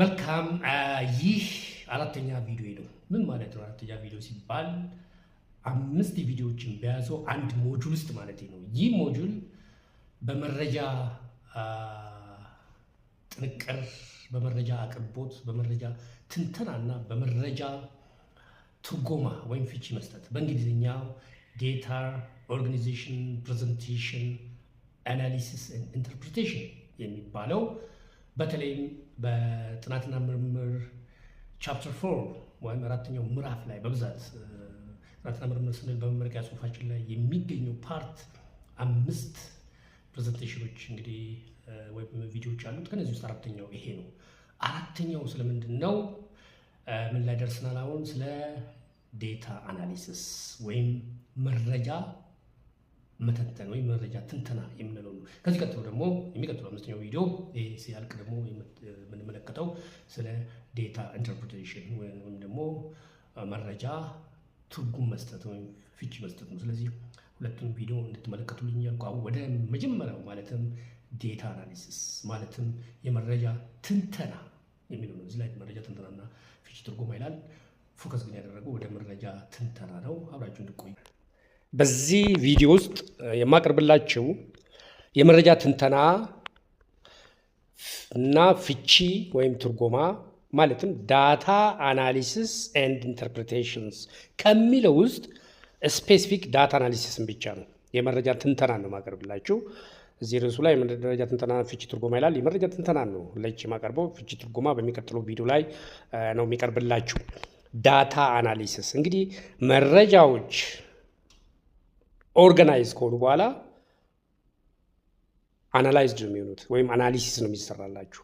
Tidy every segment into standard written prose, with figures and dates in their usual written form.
መልካም ይህ አራተኛ ቪዲዮ ነው። ምን ማለት ነው? አራተኛ ቪዲዮ ሲባል 5 ቪዲዮዎችን በያዘው አንድ ሞጁል ውስጥ ማለት ነው። ይህ ሞጁል በመረጃ ጥንቅር፣ በመረጃ አቅርቦት፣ በመረጃ ትንተናና በመረጃ ትርጎማ ወይም ፍቺ መስጠት በእንግሊዝኛው ዴታ ኦርጋናይዜሽን ፕሬዘንቴሽን አናሊሲስ ኢንተርፕሪቴሽን የሚባለው በተለይም በጥናትና ምርምር ቻፕተር 4 ወይም አራተኛው ምዕራፍ ላይ በብዛት ጥናትና ምርምር ስንል በመመረቂያ ጽሑፋችን ላይ የሚገኘው ፓርት 5 ፕሬዘንቴሽኖች እንግዲህ ወይም ቪዲዮዎች አሉት። ከነዚህ ውስጥ አራተኛው ይሄ ነው። አራተኛው ስለምንድን ነው? ምን ላይ ደርሰናል? አሁን ስለ ዴታ አናሊሲስ ወይም መረጃ መተንተን ወይም መረጃ ትንተና የምንለው ነው። ከዚህ ቀጥሎ ደግሞ የሚቀጥለው 5ኛው ቪዲዮ ይሄ ሲያልቅ ደግሞ የምንመለከተው ስለ ዴታ ኢንተርፕሪቴሽን ወይም ደግሞ መረጃ ትርጉም መስጠት ወይም ፍቺ መስጠት ነው። ስለዚህ ሁለቱም ቪዲዮ እንድትመለከቱልኝ ያልኩ አሁን ወደ መጀመሪያው ማለትም ዴታ አናሊሲስ ማለትም የመረጃ ትንተና የሚለው ነው። እዚህ ላይ መረጃ ትንተናና ፍቺ ትርጉም ይላል። ፎከስ ግን ያደረገው ወደ መረጃ ትንተና ነው። አብራችሁ እንድትቆዩ። በዚህ ቪዲዮ ውስጥ የማቀርብላችሁ የመረጃ ትንተና እና ፍቺ ወይም ትርጎማ ማለትም ዳታ አናሊሲስ ኤንድ ኢንተርፕሪቴሽንስ ከሚለው ውስጥ ስፔሲፊክ ዳታ አናሊሲስን ብቻ ነው፣ የመረጃ ትንተና ነው የማቀርብላችሁ። እዚህ ርዕሱ ላይ የመረጃ ትንተና ፍቺ ትርጎማ ይላል። የመረጃ ትንተና ነው ለች የማቀርበው። ፍቺ ትርጎማ በሚቀጥለው ቪዲዮ ላይ ነው የሚቀርብላችሁ። ዳታ አናሊሲስ እንግዲህ መረጃዎች ኦርጋናይዝ ከሆኑ በኋላ አናላይዝድ ነው የሚሆኑት ወይም አናሊሲስ ነው የሚሰራላችሁ፣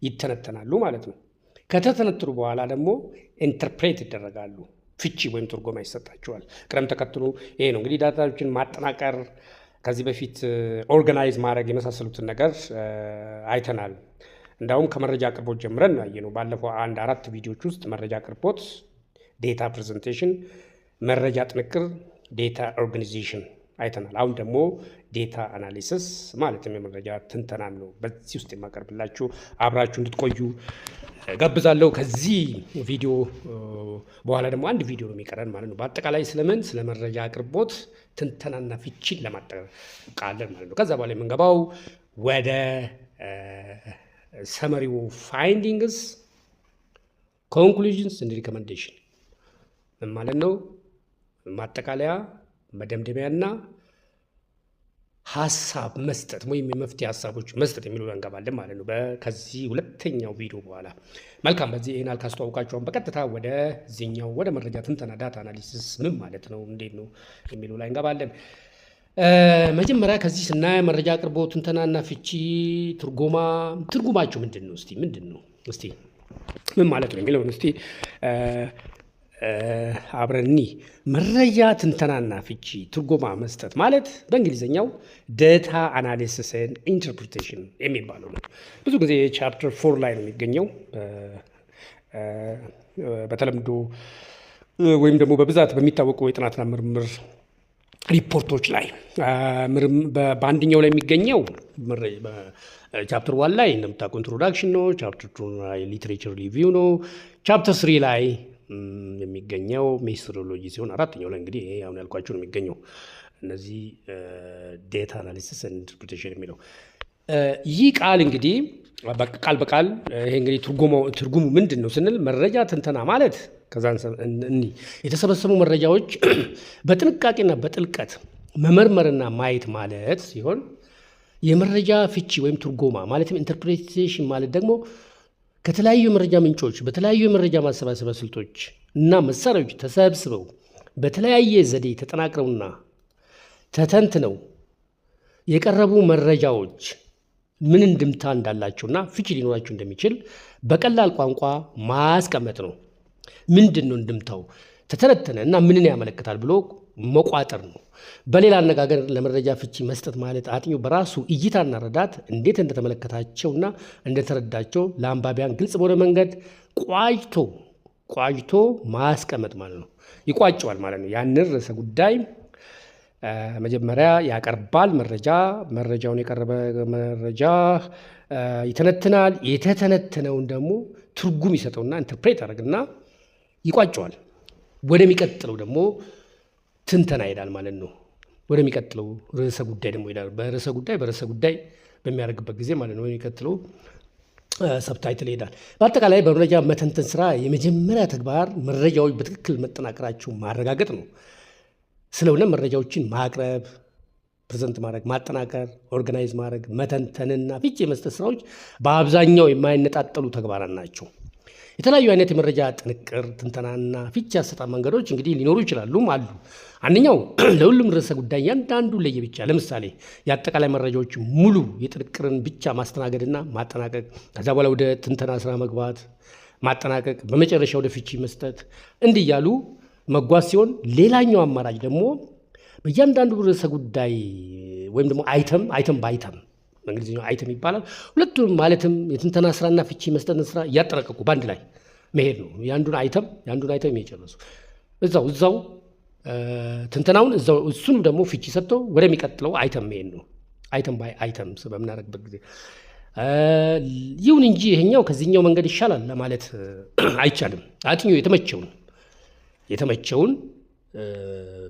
ይተነተናሉ ማለት ነው። ከተተነተኑ በኋላ ደግሞ ኢንተርፕሬት ይደረጋሉ፣ ፍቺ ወይም ትርጎማ ይሰጣቸዋል። ቅደም ተከትሎ ይሄ ነው እንግዲህ ዳታዎችን ማጠናቀር፣ ከዚህ በፊት ኦርጋናይዝ ማድረግ የመሳሰሉትን ነገር አይተናል። እንዳውም ከመረጃ አቅርቦት ጀምረን ነው ባለፈው 4 ቪዲዮዎች ውስጥ መረጃ አቅርቦት፣ ዴታ ፕሬዘንቴሽን፣ መረጃ ጥንቅር፣ ዴታ ኦርጋናይዜሽን አይተናል። አሁን ደግሞ ዴታ አናሊሲስ ማለትም የመረጃ ትንተና ነው በዚህ ውስጥ የማቀርብላችሁ። አብራችሁ እንድትቆዩ ጋብዛለሁ። ከዚህ ቪዲዮ በኋላ ደግሞ አንድ ቪዲዮ ነው የሚቀረን ማለት ነው። በአጠቃላይ ስለምን ስለ መረጃ አቅርቦት ትንተናና ፍቺን ለማጠቃለል ማለት ነው። ከዛ በኋላ የምንገባው ወደ ሰመሪው ፋይንዲንግስ፣ ኮንክሉዥንስ እንድ ሪኮመንዴሽን ማለት ነው። ማጠቃለያ፣ መደምደሚያና ሀሳብ መስጠት ወይም የመፍትሄ ሀሳቦች መስጠት የሚለው እንገባለን ማለት ነው ከዚህ ሁለተኛው ቪዲዮ በኋላ። መልካም፣ በዚህ ይሄናል ካስተዋወቃችሁ በቀጥታ ወደ ዚህኛው ወደ መረጃ ትንተና ዳታ አናሊሲስ ምን ማለት ነው እንዴት ነው የሚለው ላይ እንገባለን። መጀመሪያ ከዚህ ስናይ መረጃ አቅርቦት ትንተናና ፍቺ ትርጉማቸው ምንድን ነው? እስቲ ምን ማለት ነው የሚለውን እስቲ አብረኒ። መረጃ ትንተናና ፍቺ ትርጎማ መስጠት ማለት በእንግሊዝኛው ዴታ አናሊሲስ ኤንድ ኢንተርፕሪቴሽን የሚባለው ነው። ብዙ ጊዜ ቻፕተር 4 ላይ ነው የሚገኘው በተለምዶ ወይም ደግሞ በብዛት በሚታወቁ የጥናትና ምርምር ሪፖርቶች ላይ በአንደኛው ላይ የሚገኘው ቻፕተር 1 ላይ እንደምታውቁ ኢንትሮዳክሽን ነው። ቻፕተር 2 ላይ ሊትሬቸር ሪቪው ነው። ቻፕተር 3 ላይ የሚገኘው ሜቶዶሎጂ ሲሆን አራተኛው ላይ እንግዲህ ይሄ አሁን ያልኳችሁ ነው የሚገኘው። እነዚህ ዴታ አናሊሲስ ኤንድ ኢንተርፕሪቴሽን የሚለው ይህ ቃል እንግዲህ ቃል በቃል ይሄ እንግዲህ ትርጉሙ ምንድን ነው ስንል መረጃ ትንተና ማለት የተሰበሰቡ መረጃዎች በጥንቃቄና በጥልቀት መመርመርና ማየት ማለት ሲሆን የመረጃ ፍቺ ወይም ትርጎማ ማለትም ኢንተርፕሪቴሽን ማለት ደግሞ ከተለያዩ የመረጃ ምንጮች በተለያዩ የመረጃ ማሰባሰቢያ ስልቶች እና መሳሪያዎች ተሰብስበው በተለያየ ዘዴ ተጠናቅረውና ተተንትነው የቀረቡ መረጃዎች ምን እንድምታ እንዳላቸውና ፍቺ ሊኖራቸው እንደሚችል በቀላል ቋንቋ ማስቀመጥ ነው። ምንድን ነው እንድምታው? ተተነተነ እና ምንን ያመለክታል ብሎ መቋጠር ነው። በሌላ አነጋገር ለመረጃ ፍቺ መስጠት ማለት አጥኚው በራሱ እይታና ረዳት እንዴት እንደተመለከታቸውና እንደተረዳቸው ለአንባቢያን ግልጽ በሆነ መንገድ ቋጭቶ ማስቀመጥ ማለት ነው። ይቋጨዋል ማለት ነው። ያንን ርዕሰ ጉዳይ መጀመሪያ ያቀርባል መረጃውን የቀረበ መረጃ ይተነትናል። የተተነተነውን ደግሞ ትርጉም ይሰጠውና ኢንተርፕሬት ያደርግና ይቋጨዋል። ወደሚቀጥለው ደግሞ ትንተና ይሄዳል ማለት ነው። ወደሚቀጥለው ርዕሰ ጉዳይ ደግሞ ይሄዳል። በርዕሰ ጉዳይ በሚያደርግበት ጊዜ ማለት ነው የሚቀጥለው ሰብታይትል ይሄዳል። በአጠቃላይ በመረጃ መተንተን ስራ የመጀመሪያ ተግባር መረጃዎች በትክክል መጠናቀራቸው ማረጋገጥ ነው። ስለሆነ መረጃዎችን ማቅረብ፣ ፕሬዘንት ማድረግ፣ ማጠናቀር፣ ኦርጋናይዝ ማድረግ፣ መተንተንና ፍቺ የመስጠት ስራዎች በአብዛኛው የማይነጣጠሉ ተግባራት ናቸው። የተለያዩ አይነት የመረጃ ጥንቅር፣ ትንተናና ፍቺ አሰጣጥ መንገዶች እንግዲህ ሊኖሩ ይችላሉ አሉ። አንደኛው ለሁሉም ርዕሰ ጉዳይ ያንዳንዱ ለየብቻ፣ ለምሳሌ የአጠቃላይ መረጃዎች ሙሉ የጥንቅርን ብቻ ማስተናገድና ማጠናቀቅ፣ ከዛ በኋላ ወደ ትንተና ስራ መግባት፣ ማጠናቀቅ፣ በመጨረሻ ወደ ፍቺ መስጠት እንዲህ እያሉ መጓዝ ሲሆን፣ ሌላኛው አማራጭ ደግሞ በእያንዳንዱ ርዕሰ ጉዳይ ወይም ደግሞ አይተም በአይተም በእንግሊዝኛው አይተም ይባላል። ሁለቱም ማለትም የትንተና ስራና ፍቺ መስጠትን ስራ እያጠናቀቁ በአንድ ላይ መሄድ ነው። የአንዱን አይተም የጨረሱ እዛው ትንተናውን እሱንም ደግሞ ፍቺ ሰጥተው ወደሚቀጥለው አይተም መሄድ ነው። አይተም ባይ አይተም በምናደርግበት ጊዜ ይሁን እንጂ ይሄኛው ከዚህኛው መንገድ ይሻላል ለማለት አይቻልም። አጥኚው የተመቸውን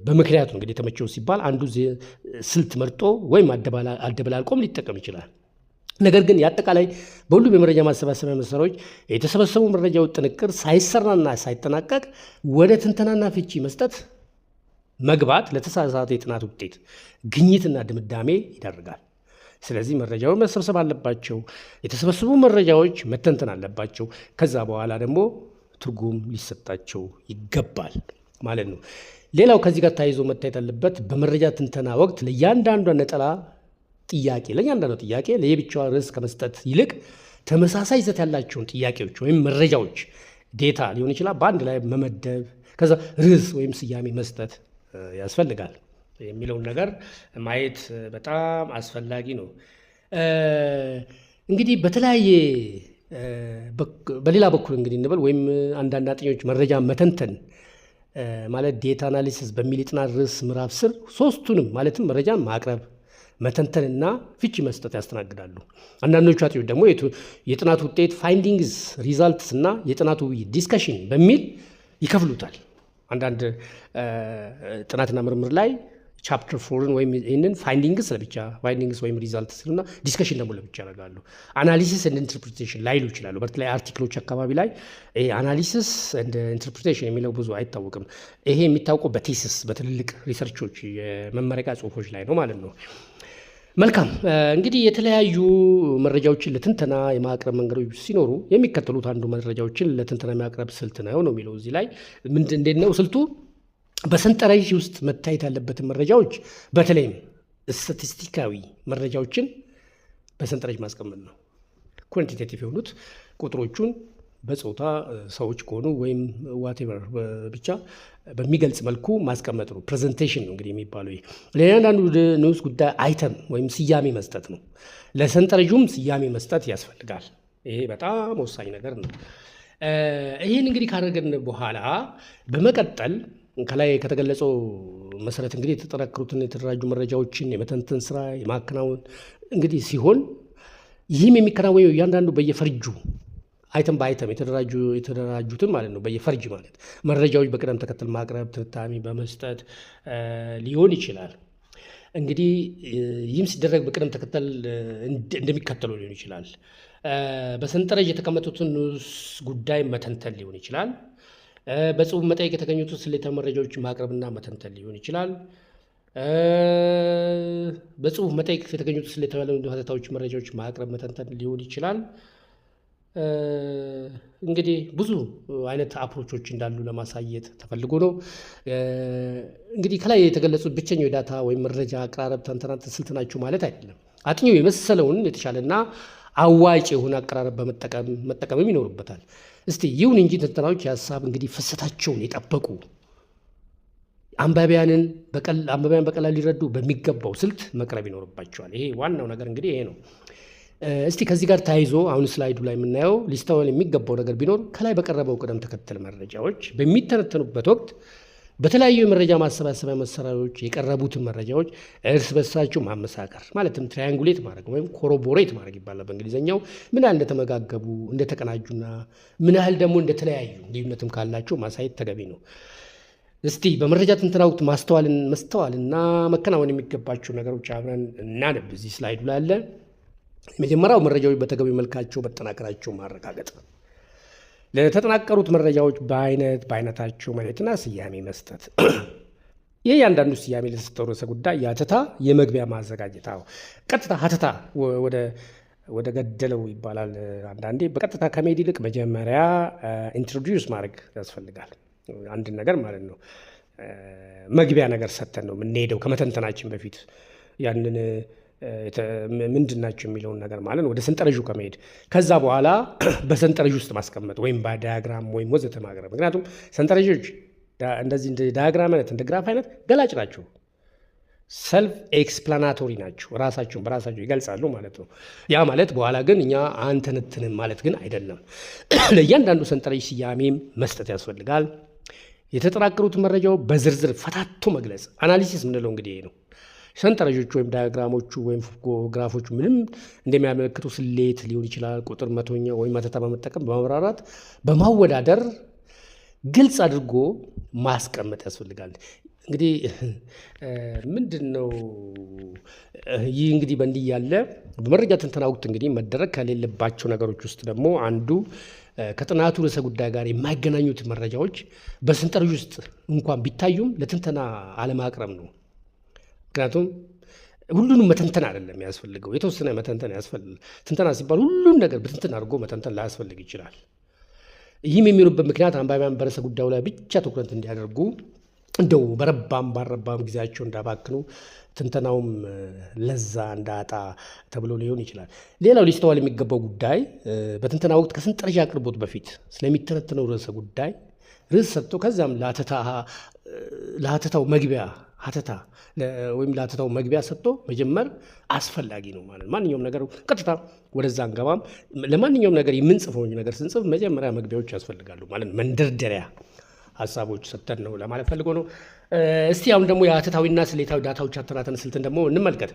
በምክንያቱ እንግዲህ የተመቸው ሲባል አንዱ ስልት መርጦ ወይም አደበላልቆም ሊጠቀም ይችላል። ነገር ግን የአጠቃላይ በሁሉም የመረጃ ማሰባሰቢያ መሳሪያዎች የተሰበሰቡ መረጃዎች ጥንቅር ሳይሰራና ሳይጠናቀቅ ወደ ትንተናና ፍቺ መስጠት መግባት ለተሳሳተ የጥናት ውጤት ግኝትና ድምዳሜ ይዳርጋል። ስለዚህ መረጃዎች መሰብሰብ አለባቸው። የተሰበሰቡ መረጃዎች መተንተን አለባቸው። ከዛ በኋላ ደግሞ ትርጉም ሊሰጣቸው ይገባል ማለት ነው። ሌላው ከዚህ ጋር ተያይዞ መታየት አለበት። በመረጃ ትንተና ወቅት ለእያንዳንዷ ጥያቄ ለየብቻዋ ርዕስ ከመስጠት ይልቅ ተመሳሳይ ይዘት ያላቸውን ጥያቄዎች ወይም መረጃዎች ዴታ ሊሆን ይችላል በአንድ ላይ መመደብ፣ ከዛ ርዕስ ወይም ስያሜ መስጠት ያስፈልጋል የሚለውን ነገር ማየት በጣም አስፈላጊ ነው። እንግዲህ በሌላ በኩል እንግዲህ እንበል ወይም አንዳንድ አጥኞች መረጃ መተንተን ማለት ዴታ አናሊሲስ በሚል የጥናት ርዕስ ምዕራፍ ስር ሶስቱንም ማለትም መረጃን ማቅረብ፣ መተንተንና ፍቺ መስጠት ያስተናግዳሉ። አንዳንዶቹ አጥኞች ደግሞ የጥናት ውጤት ፋይንዲንግስ፣ ሪዛልትስ እና የጥናቱ ዲስከሽን በሚል ይከፍሉታል። አንዳንድ ጥናትና ምርምር ላይ ቻፕተር 4 ወይም ይህንን ፋይንዲንግስ ወይም ሪዛልትስ እና ዲስከሽን ደግሞ ለብቻ ያደርጋሉ። አናሊሲስ እንደ ኢንተርፕሪቴሽን ላይሉ ይችላሉ። በተለይ አርቲክሎች አካባቢ ላይ አናሊሲስ እንደ ኢንተርፕሪቴሽን የሚለው ብዙ አይታወቅም። ይሄ የሚታወቀው በቴሲስ በትልልቅ ሪሰርቾች የመመረቂያ ጽሁፎች ላይ ነው ማለት ነው። መልካም እንግዲህ የተለያዩ መረጃዎችን ለትንተና የማቅረብ መንገዶች ሲኖሩ የሚከተሉት አንዱ መረጃዎችን ለትንተና የሚያቅረብ ስልት ነው የሚለው እዚህ ላይ እንዴት ነው ስልቱ? በሰንጠረዥ ውስጥ መታየት ያለበትን መረጃዎች በተለይም ስታቲስቲካዊ መረጃዎችን በሰንጠረዥ ማስቀመጥ ነው። ኳንቲቴቲቭ የሆኑት ቁጥሮቹን በጾታ ሰዎች ከሆኑ ወይም ዋቴቨር ብቻ በሚገልጽ መልኩ ማስቀመጥ ነው። ፕሬዘንቴሽን ነው እንግዲህ የሚባለው። ይሄ ለእያንዳንዱ ንዑስ ጉዳይ አይተም ወይም ስያሜ መስጠት ነው። ለሰንጠረዡም ስያሜ መስጠት ያስፈልጋል። ይሄ በጣም ወሳኝ ነገር ነው። ይህን እንግዲህ ካደረግን በኋላ በመቀጠል ከላይ ከተገለጸው መሰረት እንግዲህ የተጠናከሩትን የተደራጁ መረጃዎችን የመተንተን ስራ የማከናወን እንግዲህ ሲሆን ይህም የሚከናወነው እያንዳንዱ በየፈርጁ አይተም በአይተም የተደራጁትን ማለት ነው። በየፈርጅ ማለት መረጃዎች በቅደም ተከተል ማቅረብ፣ ትንታኔ በመስጠት ሊሆን ይችላል። እንግዲህ ይህም ሲደረግ በቅደም ተከተል እንደሚከተለው ሊሆን ይችላል። በሰንጠረዥ የተቀመጡትን ንዑስ ጉዳይ መተንተን ሊሆን ይችላል። በጽሁፍ መጠይቅ የተገኙትን ስሌታዊ መረጃዎች ማቅረብና መተንተን ሊሆን ይችላል። በጽሁፍ መጠይቅ የተገኙትን ስሌታዊ ሀተታዎች መረጃዎች ማቅረብ መተንተን ሊሆን ይችላል። እንግዲህ ብዙ አይነት አፕሮቾች እንዳሉ ለማሳየት ተፈልጎ ነው። እንግዲህ ከላይ የተገለጹት ብቸኛው የዳታ ወይም መረጃ አቀራረብ ተንተና ስልት ናቸው ማለት አይደለም። አጥኚው የመሰለውን የተሻለና አዋጭ የሆነ አቀራረብ መጠቀምም ይኖርበታል። እስቲ ይሁን እንጂ ትንተናዎች የሀሳብ እንግዲህ ፍሰታቸውን የጠበቁ አንባቢያን በቀላል ሊረዱ በሚገባው ስልት መቅረብ ይኖርባቸዋል። ይሄ ዋናው ነገር እንግዲህ ይሄ ነው። እስቲ ከዚህ ጋር ተያይዞ አሁን ስላይዱ ላይ የምናየው ሊስተዋል የሚገባው ነገር ቢኖር ከላይ በቀረበው ቅደም ተከተል መረጃዎች በሚተነተኑበት ወቅት በተለያዩ የመረጃ ማሰባሰቢያ መሳሪያዎች የቀረቡትን መረጃዎች እርስ በርሳቸው ማመሳከር ማለትም ትራያንጉሌት ማድረግ ወይም ኮሮቦሬት ማድረግ ይባላል በእንግሊዝኛው። ምን ያህል እንደተመጋገቡ እንደተቀናጁና ምን ያህል ደግሞ እንደተለያዩ ልዩነትም ካላቸው ማሳየት ተገቢ ነው። እስቲ በመረጃ ትንተና ወቅት ማስተዋልና መከናወን የሚገባቸው ነገሮች አብረን እናነብ። እዚህ ስላይዱ ላይ አለ። መጀመሪያው መረጃዎች በተገቢ መልካቸው መጠናከራቸው ማረጋገጥ ነው። ለተጠናቀሩት መረጃዎች በአይነታቸው ማለትና ስያሜ መስጠት። ይህ ያንዳንዱ ስያሜ ለተሰጠው ርዕሰ ጉዳይ የሀተታ የመግቢያ ማዘጋጀት። ቀጥታ ሀተታ ወደ ገደለው ይባላል አንዳንዴ። በቀጥታ ከመሄድ ይልቅ መጀመሪያ ኢንትሮዲዩስ ማድረግ ያስፈልጋል አንድን ነገር ማለት ነው። መግቢያ ነገር ሰጥተን ነው የምንሄደው ከመተንተናችን በፊት ያንን ምንድን ናቸው የሚለውን ነገር ማለት ወደ ሰንጠረዡ ከመሄድ ከዛ በኋላ በሰንጠረዥ ውስጥ ማስቀመጥ ወይም በዳያግራም ወይም ወዘተ ማቅረብ። ምክንያቱም ሰንጠረዦች እንደዚህ እንደ ዳያግራም አይነት እንደ ግራፍ አይነት ገላጭ ናቸው፣ ሰልፍ ኤክስፕላናቶሪ ናቸው፣ ራሳቸውን በራሳቸው ይገልጻሉ ማለት ነው። ያ ማለት በኋላ ግን እኛ አንተነትንም ማለት ግን አይደለም። ለእያንዳንዱ ሰንጠረዥ ስያሜም መስጠት ያስፈልጋል። የተጠናከሩት መረጃው በዝርዝር ፈታቶ መግለጽ አናሊሲስ ምንለው እንግዲህ ነው። ሰንጠረዦቹ ወይም ዳያግራሞቹ ወይም ግራፎቹ ምንም እንደሚያመለክቱ ስሌት ሊሆን ይችላል፣ ቁጥር፣ መቶኛ ወይም መተታ በመጠቀም በማብራራት በማወዳደር ግልጽ አድርጎ ማስቀመጥ ያስፈልጋል። እንግዲህ ምንድን ነው ይህ እንግዲህ በእንዲህ ያለ በመረጃ ትንተና ወቅት እንግዲህ መደረግ ከሌለባቸው ነገሮች ውስጥ ደግሞ አንዱ ከጥናቱ ርዕሰ ጉዳይ ጋር የማይገናኙት መረጃዎች በሰንጠረዥ ውስጥ እንኳን ቢታዩም ለትንተና አለማቅረብ ነው። ምክንያቱም ሁሉንም መተንተን አይደለም ያስፈልገው፣ የተወሰነ መተንተን ያስፈልጋል። ትንተና ሲባል ሁሉም ነገር በትንተን አድርጎ መተንተን ላያስፈልግ ይችላል። ይህም የሚሆንበት ምክንያት አንባቢያን በርዕሰ ጉዳዩ ላይ ብቻ ትኩረት እንዲያደርጉ እንደው በረባም ባረባም ጊዜያቸው እንዳባክኑ ትንተናውም ለዛ እንዳጣ ተብሎ ሊሆን ይችላል። ሌላው ሊስተዋል የሚገባው ጉዳይ በትንተና ወቅት ከሰንጠረዥ አቅርቦት በፊት ስለሚተነተነው ርዕሰ ጉዳይ ርዕስ ሰጥቶ ከዚያም ለሀተታው መግቢያ ሀተታ ወይም ለሀተታው መግቢያ ሰጥቶ መጀመር አስፈላጊ ነው ማለት። ማንኛውም ነገር ቀጥታ ወደዛ አንገባም። ለማንኛውም ነገር የምንጽፈው ነገር ስንጽፍ መጀመሪያ መግቢያዎች ያስፈልጋሉ ማለት መንደርደሪያ ሀሳቦች ሰጥተን ነው ለማለት ፈልጎ ነው። እስቲ አሁን ደግሞ የሀተታዊና ስሌታዊ ዳታዎች አተናተን ስልትን ደግሞ እንመልከት።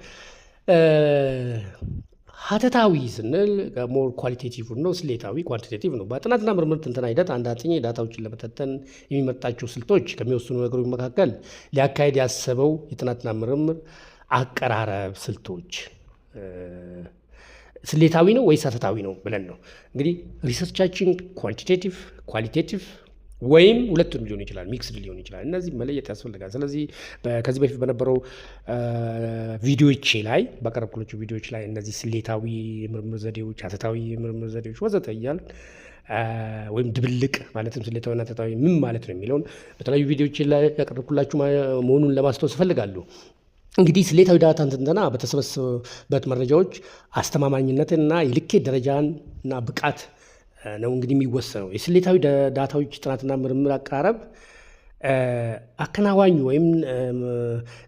ሀተታዊ ስንል ሞር ኳሊቴቲቭ ነው፣ ስሌታዊ ኳንቲቴቲቭ ነው። በጥናትና ምርምር ትንተና ሂደት አንድ አጥኚ ዳታዎችን ለመተንተን የሚመርጣቸው ስልቶች ከሚወስኑ ነገሮች መካከል ሊያካሄድ ያሰበው የጥናትና ምርምር አቀራረብ ስልቶች ስሌታዊ ነው ወይስ ሀተታዊ ነው ብለን ነው እንግዲህ ሪሰርቻችን ኳንቲቴቲቭ ኳሊቴቲቭ ወይም ሁለቱም ሊሆን ይችላል፣ ሚክስድ ሊሆን ይችላል። እነዚህ መለየት ያስፈልጋል። ስለዚህ ከዚህ በፊት በነበረው ቪዲዮዎቼ ላይ ባቀረብኩላችሁ ቪዲዮዎች ላይ እነዚህ ስሌታዊ የምርምር ዘዴዎች፣ ሀተታዊ የምርምር ዘዴዎች ወዘተ እያልን ወይም ድብልቅ ማለትም ስሌታዊና ሀተታዊ ምን ማለት ነው የሚለውን በተለያዩ ቪዲዮዎች ላይ ያቀረብኩላችሁ መሆኑን ለማስታወስ እፈልጋለሁ። እንግዲህ ስሌታዊ ዳታ ትንተና በተሰበሰበበት መረጃዎች አስተማማኝነትና የልኬት ደረጃና ብቃት ነው እንግዲህ የሚወሰነው። የስሌታዊ ዳታዎች ጥናትና ምርምር አቀራረብ አከናዋኙ ወይም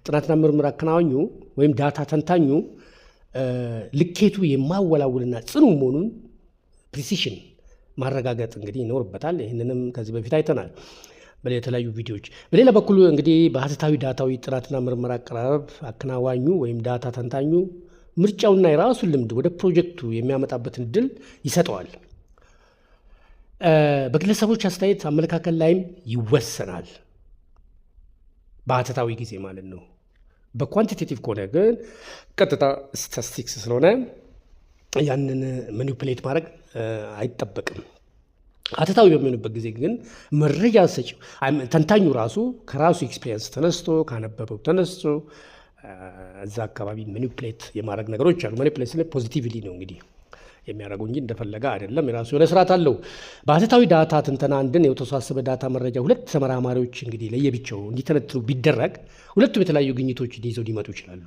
ጥናትና ምርምር አከናዋኙ ወይም ዳታ ተንታኙ ልኬቱ የማወላውልና ጽኑ መሆኑን ፕሪሲሽን ማረጋገጥ እንግዲህ ይኖርበታል። ይህንንም ከዚህ በፊት አይተናል በተለያዩ ቪዲዮዎች። በሌላ በኩል እንግዲህ በሀተታዊ ዳታዊ ጥናትና ምርምር አቀራረብ አከናዋኙ ወይም ዳታ ተንታኙ ምርጫውና የራሱን ልምድ ወደ ፕሮጀክቱ የሚያመጣበትን እድል ይሰጠዋል። በግለሰቦች አስተያየት አመለካከት ላይም ይወሰናል፣ በሀተታዊ ጊዜ ማለት ነው። በኳንቲቴቲቭ ከሆነ ግን ቀጥታ ስታቲስቲክስ ስለሆነ ያንን ማኒፑሌት ማድረግ አይጠበቅም። ሀተታዊ በሚሆንበት ጊዜ ግን መረጃ ሰጪው ተንታኙ ራሱ ከራሱ ኤክስፔሪንስ ተነስቶ ካነበበው ተነስቶ እዛ አካባቢ ማኒፑሌት የማድረግ ነገሮች አሉ። ማኒፑሌት ስለ ፖዚቲቭሊ ነው እንግዲህ የሚያደርገው እንጂ እንደፈለገ አይደለም። የራሱ የሆነ ስርዓት አለው። በሀተታዊ ዳታ ትንተና አንድን የተወሳሰበ ዳታ መረጃ ሁለት ተመራማሪዎች እንግዲህ ለየብቻው እንዲተነትኑ ቢደረግ ሁለቱም የተለያዩ ግኝቶችን ይዘው ሊመጡ ይችላሉ።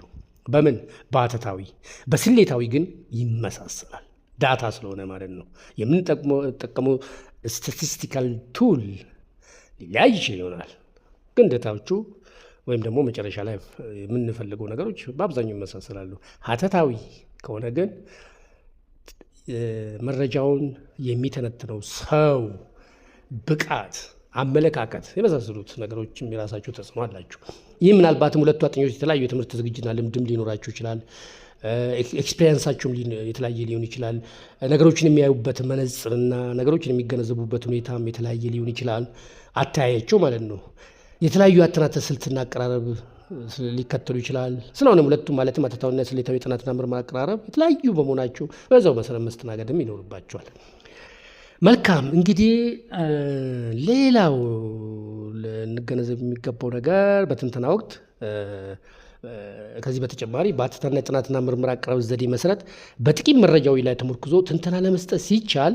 በምን በሀተታዊ። በስሌታዊ ግን ይመሳሰላል፣ ዳታ ስለሆነ ማለት ነው። የምንጠቀመው ስታቲስቲካል ቱል ሊለያይ ይችል ይሆናል፣ ግን ዳታዎቹ ወይም ደግሞ መጨረሻ ላይ የምንፈልገው ነገሮች በአብዛኛው ይመሳሰላሉ። ሀተታዊ ከሆነ ግን መረጃውን የሚተነትነው ሰው ብቃት አመለካከት የመሳሰሉት ነገሮችም የራሳቸው ተጽዕኖ አላቸው። ይህ ምናልባትም ሁለቱ አጥኚዎች የተለያዩ የትምህርት ዝግጅትና ልምድም ሊኖራቸው ይችላል። ኤክስፔሪንሳቸውም የተለያየ ሊሆን ይችላል። ነገሮችን የሚያዩበት መነጽርና ነገሮችን የሚገነዘቡበት ሁኔታም የተለያየ ሊሆን ይችላል። አተያያቸው ማለት ነው። የተለያዩ አተናተን ስልትና አቀራረብ ሊከተሉ ይችላል። ስለሆነም ሁለቱም ማለትም አተታዊና ስሌታዊ ጥናትና ምርምር አቀራረብ የተለያዩ በመሆናቸው በዛው መሰረት መስተናገድም ይኖርባቸዋል። መልካም እንግዲህ ሌላው ልንገነዘብ የሚገባው ነገር በትንተና ወቅት ከዚህ በተጨማሪ በአተታና የጥናትና ምርምር አቀራረብ ዘዴ መሰረት በጥቂት መረጃዎች ላይ ተመርኩዞ ትንተና ለመስጠት ሲቻል፣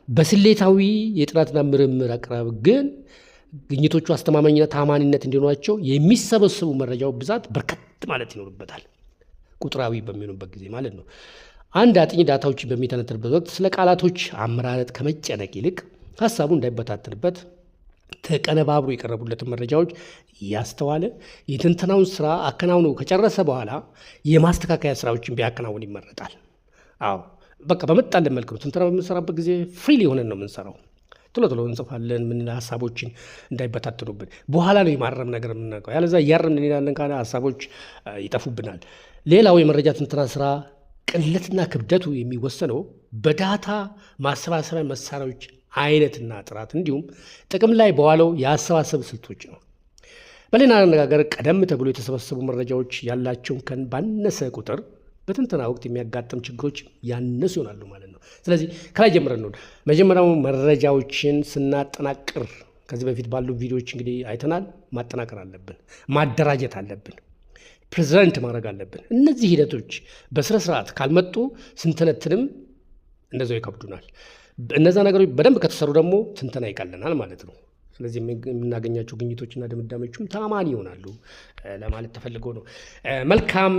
በስሌታዊ የጥናትና ምርምር አቀራረብ ግን ግኝቶቹ አስተማማኝና ታማኒነት እንዲኖራቸው የሚሰበሰቡ መረጃው ብዛት በርከት ማለት ይኖርበታል። ቁጥራዊ በሚሆኑበት ጊዜ ማለት ነው። አንድ አጥኚ ዳታዎችን በሚተነትንበት ወቅት ስለ ቃላቶች አመራረጥ ከመጨነቅ ይልቅ ሀሳቡ እንዳይበታተንበት ተቀነባብሮ የቀረቡለትን መረጃዎች ያስተዋለ የትንተናውን ስራ አከናውኖ ከጨረሰ በኋላ የማስተካከያ ስራዎችን ቢያከናውን ይመረጣል። አዎ በቃ በመጣልን መልክ ነው። ትንተና በምንሰራበት ጊዜ ፍሪሊ የሆነን ነው የምንሰራው። ቶሎ ቶሎ እንጽፋለን። ምን ሀሳቦችን እንዳይበታተኑብን በኋላ ነው የማረም ነገር የምናውቀው። ያለዛ እያረምን እንሄዳለን ካለ ሀሳቦች ይጠፉብናል። ሌላው የመረጃ ትንተና ስራ ቅለትና ክብደቱ የሚወሰነው በዳታ ማሰባሰቢያ መሳሪያዎች አይነትና ጥራት እንዲሁም ጥቅም ላይ በዋለው የአሰባሰብ ስልቶች ነው። በሌላ አነጋገር ቀደም ተብሎ የተሰበሰቡ መረጃዎች ያላቸውን ከን ባነሰ ቁጥር በትንተና ወቅት የሚያጋጥም ችግሮች ያነሱ ይሆናሉ ማለት ነው። ስለዚህ ከላይ ጀምረን ነው መጀመሪያው መረጃዎችን ስናጠናቅር ከዚህ በፊት ባሉ ቪዲዮዎች እንግዲህ አይተናል። ማጠናቀር አለብን፣ ማደራጀት አለብን፣ ፕሬዘንት ማድረግ አለብን። እነዚህ ሂደቶች በስነ ስርዓት ካልመጡ ስንተነትንም እንደዛው ይከብዱናል። እነዛ ነገሮች በደንብ ከተሰሩ ደግሞ ትንተና ይቀለናል ማለት ነው። ስለዚህ የምናገኛቸው ግኝቶችና ድምዳሜዎችም ታማኒ ይሆናሉ ለማለት ተፈልጎ ነው። መልካም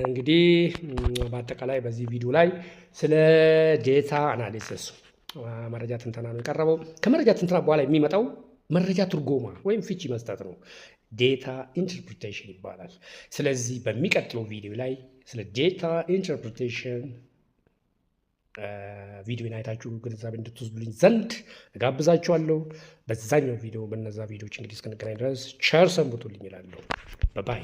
እንግዲህ በአጠቃላይ በዚህ ቪዲዮ ላይ ስለ ዴታ አናሊሲስ መረጃ ትንተና ነው የቀረበው። ከመረጃ ትንተና በኋላ የሚመጣው መረጃ ትርጎማ ወይም ፍቺ መስጠት ነው። ዴታ ኢንተርፕሪቴሽን ይባላል። ስለዚህ በሚቀጥለው ቪዲዮ ላይ ስለ ዴታ ኢንተርፕሪቴሽን ቪዲዮን አይታችሁ ግንዛቤ እንድትወስዱልኝ ዘንድ እጋብዛችኋለሁ። በዛኛው ቪዲዮ በነዛ ቪዲዮዎች እንግዲህ እስክንገናኝ ድረስ ቸር ሰንብቱልኝ እላለሁ። ባይ